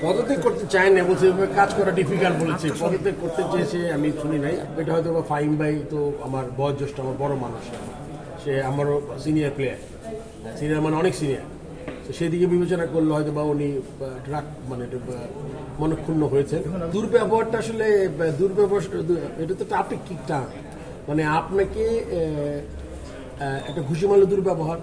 পদত্যাগ করতে চায় না বলছে, কাজ করা ডিফিকাল্ট বলেছে। পদত্যাগ করতে চেয়েছে আমি শুনি নাই। এটা হয়তো বা ফাহিম ভাই তো আমার বয়োজ্যেষ্ঠ, আমার বড় মানুষ, সে আমারও সিনিয়র প্লেয়ার, সিনিয়র মানে অনেক সিনিয়র। তো সেদিকে বিবেচনা করলে হয়তো বা উনি রাগ মানে মনক্ষুণ্ণ হয়েছেন। দুর্ব্যবহারটা আসলে দুর্ব্যবহার, এটা তো আপেক্ষিক টার্ম। মানে আপনাকে একটা ঘুষি মারলে দুর্ব্যবহার,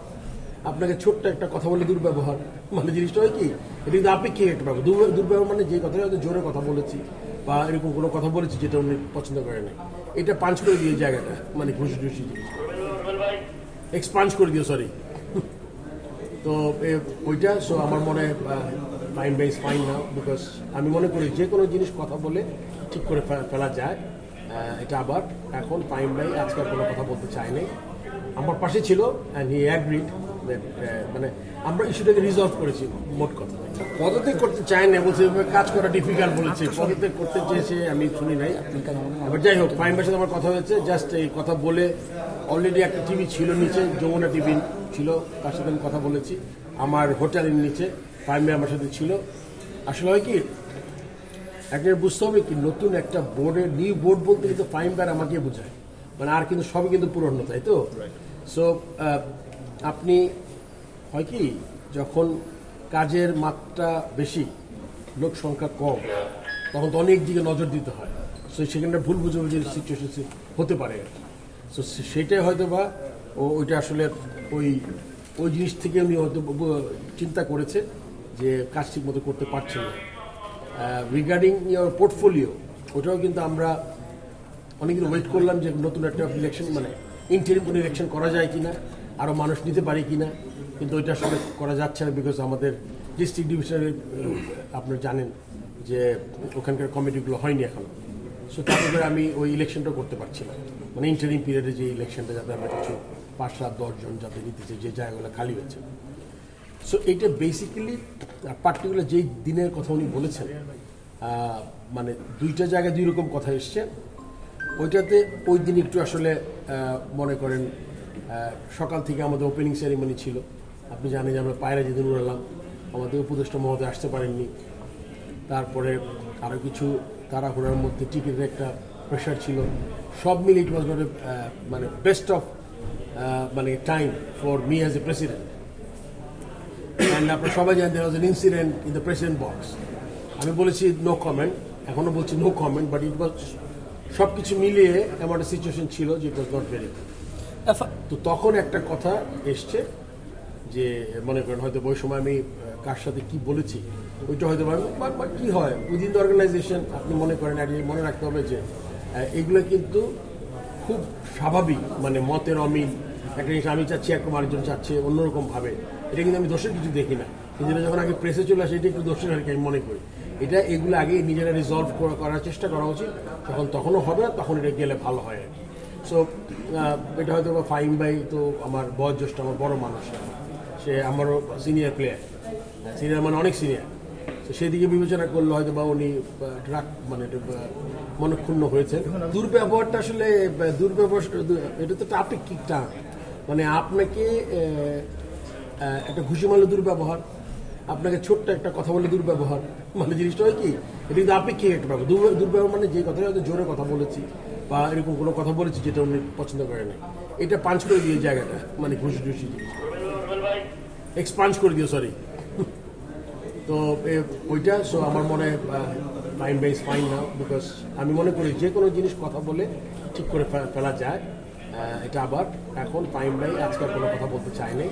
আপনাকে ছোট্ট একটা কথা বলে দুর্ব্যবহার, মানে জিনিসটা হয় কি, এটা কিন্তু আপেক্ষিক একটা ব্যাপার। দুর্ব্যবহার মানে যে কথা হয়তো জোরে কথা বলেছি বা এরকম কোনো কথা বলেছি যেটা উনি পছন্দ করেন, এটা পাঞ্চ করে দিয়ে জায়গাটা, মানে ঘুষি ঘুষি জিনিস এক্সপাঞ্চ করে দিও, সরি। তো ওইটা সো আমার মনে fine by fine now, because আমি মনে করি যে কোনো জিনিস কথা বলে ঠিক করে ফেলা যায়। এটা আবার এখন ফাইন বাই আজকাল কোনো কথা বলতে চায় নাই, আমার পাশে ছিল অ্যান্ড হি অ্যাগ্রিড। মানে আমরা ইস্যুটাকে রিজলভ করেছি, মোট কথা। পদত্যাগ করতে চায় না বলছে, কাজ করা ডিফিকাল্ট বলেছে। পদত্যাগ করতে চেয়েছে আমি শুনি নাই। এবার যাই হোক, ফাইন ভাইয়ের সাথে আমার কথা হয়েছে, জাস্ট এই কথা বলে অলরেডি একটা টিভি ছিল নিচে, যমুনা টিভি ছিল, তার সাথে আমি কথা বলেছি। আমার হোটেলের নিচে ফাইন ভাই আমার সাথে ছিল। আসলে হয় কি, একটা বুঝতে হবে কি, নতুন একটা বোর্ডের নিউ বোর্ড বলতে কিন্তু ফাইন ভাই আমাকে বোঝায়, মানে আর কিন্তু সবই কিন্তু পুরনো, তাই তো? সো আপনি হয় কি, যখন কাজের মাত্রা বেশি, লোক সংখ্যা কম, তখন তো অনেক দিকে নজর দিতে হয়। সো সেখানে ভুল বুঝাবুঝির সিচুয়েশন হতে পারে। সো সেটাই হয়তো বা ওইটা আসলে ওই জিনিস থেকে উনি হয়তো চিন্তা করেছে যে কাজ ঠিক মতো করতে পারছে না। রিগার্ডিং ইয়োর পোর্টফোলিও, ওটাও কিন্তু আমরা অনেকদিন ওয়েট করলাম যে নতুন একটা ইলেকশন, মানে ইন্টারিম কোনো ইলেকশন করা যায় কিনা, আরও মানুষ নিতে পারে কিনা, কিন্তু ওইটা আসলে করা যাচ্ছে না, বিকজ আমাদের ডিস্ট্রিক্ট ডিভিশনের আপনারা জানেন যে ওখানকার কমিটিগুলো হয়নি এখনো। সো তারপরে আমি ওই ইলেকশনটা করতে পারছি না, মানে ইন্টারিম পিরিয়ডে যে ইলেকশনটা, যাতে আমরা কিছু 5-7-10 জন যাতে নিতেছে, যে জায়গাগুলো খালি হয়েছে। সো এইটা বেসিক্যালি পার্টিকুলার যেই দিনের কথা উনি বলেছেন, মানে দুইটা জায়গায় দুই রকম কথা এসছে। ওইটাতে ওই দিন একটু আসলে মনে করেন সকাল থেকে আমাদের ওপেনিং সেরিমনি ছিল। আপনি জানেন যে আমরা পায়রা যেদিন উড়ালাম, আমাদের উপদেষ্টা মহোদয় আসতে পারেননি। তারপরে আরও কিছু তাড়াহুড়ার মধ্যে টিকিটের একটা প্রেশার ছিল। সব মিলে ইট ওয়াজ নট মানে বেস্ট অফ মানে time for me as a president. And আপনারা সবাই জানেন there was an incident in the president box. আমি বলেছি নো কমেন্ট, এখনও বলছি no comment, but it was সব কিছু মিলিয়ে এমন একটা সিচুয়েশন ছিল যে it was not very good. তো তখন একটা কথা এসছে যে মনে করেন হয়তো ওই সময় আমি কার সাথে কি বলেছি, ওইটা হয়তো কি হয় উইদিন দ্য অর্গানাইজেশন, আপনি মনে করেন মনে রাখতে হবে যে এগুলো কিন্তু খুব স্বাভাবিক, মানে মতের অমিল একটা জিনিস, আমি চাচ্ছি একরকম, আরেকজন চাচ্ছে অন্যরকমভাবে, এটা কিন্তু আমি দোষের কিছু দেখি না। কিন্তু যখন আগে প্রেসে চলে আসে, এটা একটু দোষের আর কি আমি মনে করি। এগুলো আগে নিজেরা রিজলভ করার চেষ্টা করা উচিত, তখনও হবে না, তখন এটা গেলে ভালো হয় আর কি। সো এটা হয়তো বা ফাহিম ভাই তো আমার বয়োজ্যেষ্ঠ, আমার বড় মানুষ, সে আমারও সিনিয়র প্লেয়ার, সিনিয়র মানে অনেক সিনিয়র। তো সেদিকে বিবেচনা করলে হয়তো বা উনি রাগ মানে মনক্ষুণ্ণ হয়েছেন। দুর্ব্যবহারটা আসলে এটা তো আপেক্ষিক টার্ম। মানে আপনাকে একটা ঘুষি মারলে দুর্ব্যবহার, আপনাকে ছোট্ট একটা কথা বলে দুর্ব্যবহার, মানে জিনিসটা হয় কি, এটা কিন্তু আপেক্ষিক একটা ব্যাপার। দুর্ব্যবহার মানে যে কথা হয়তো জোরে কথা বলেছি বা এরকম কোনো কথা বলেছি যেটা উনি পছন্দ করেন, এটা পাঞ্চ করে দিয়ে জায়গাটা, মানে ঘুষি ঘুষি জিনিস এক্সপাঞ্চ করে দিও, সরি। তো ওইটা সো আমার মনে fine by fine now, because আমি মনে করি যে কোনো জিনিস কথা বলে ঠিক করে ফেলা যায়। এটা আবার এখন ফাইন বাই আজকাল কোনো কথা বলতে চায় নাই,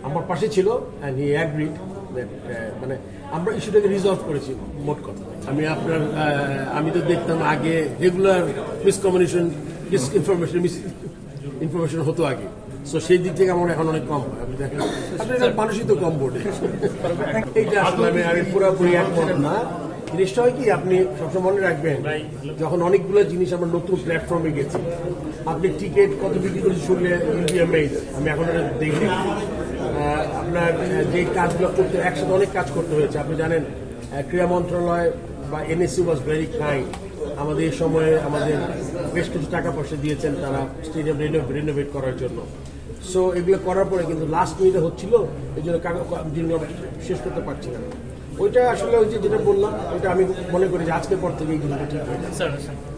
আমার পাশে ছিল অ্যান্ড হি অ্যাগ্রিড। মানে আমরা ইস্যুটাকে রিজলভ করেছি, মোট কথা। আমি তো দেখতাম আগে রেগুলার ইনফরমেশন হতো আগে। সো সেই দিক থেকে আমার এখন অনেক কম হয়। আপনি দেখেন আপনার মানুষই তো কম বোর্ডে, এইটা আসলে আমি পুরোপুরি একমত না। জিনিসটা হয় কি, আপনি সবসময় মনে রাখবেন, যখন অনেকগুলো জিনিস আমরা নতুন প্ল্যাটফর্মে গেছি, আপনি টিকিট কত বিক্রি করছি শুনলে আমি এখন দেখি আপনার যে কাজগুলো করতে একসাথে অনেক কাজ করতে হয়েছে। আপনি জানেন ক্রীড়া মন্ত্রণালয় বা এনএসসি ওয়াজ ভেরি কাইন্ড, আমাদের এই সময়ে আমাদের বেশ কিছু টাকা পয়সা দিয়েছেন তারা স্টেডিয়াম রিনোভেট করার জন্য। সো এগুলো করার পরে কিন্তু লাস্ট মিনিটে হচ্ছিল, এই জন্য শেষ করতে পারছিলাম। ওইটা আসলে ওই যে যেটা বললাম, ওইটা আমি মনে করি যে আজকের পর থেকে এই জিনিসটা ঠিক হয়ে যাবে। স্যার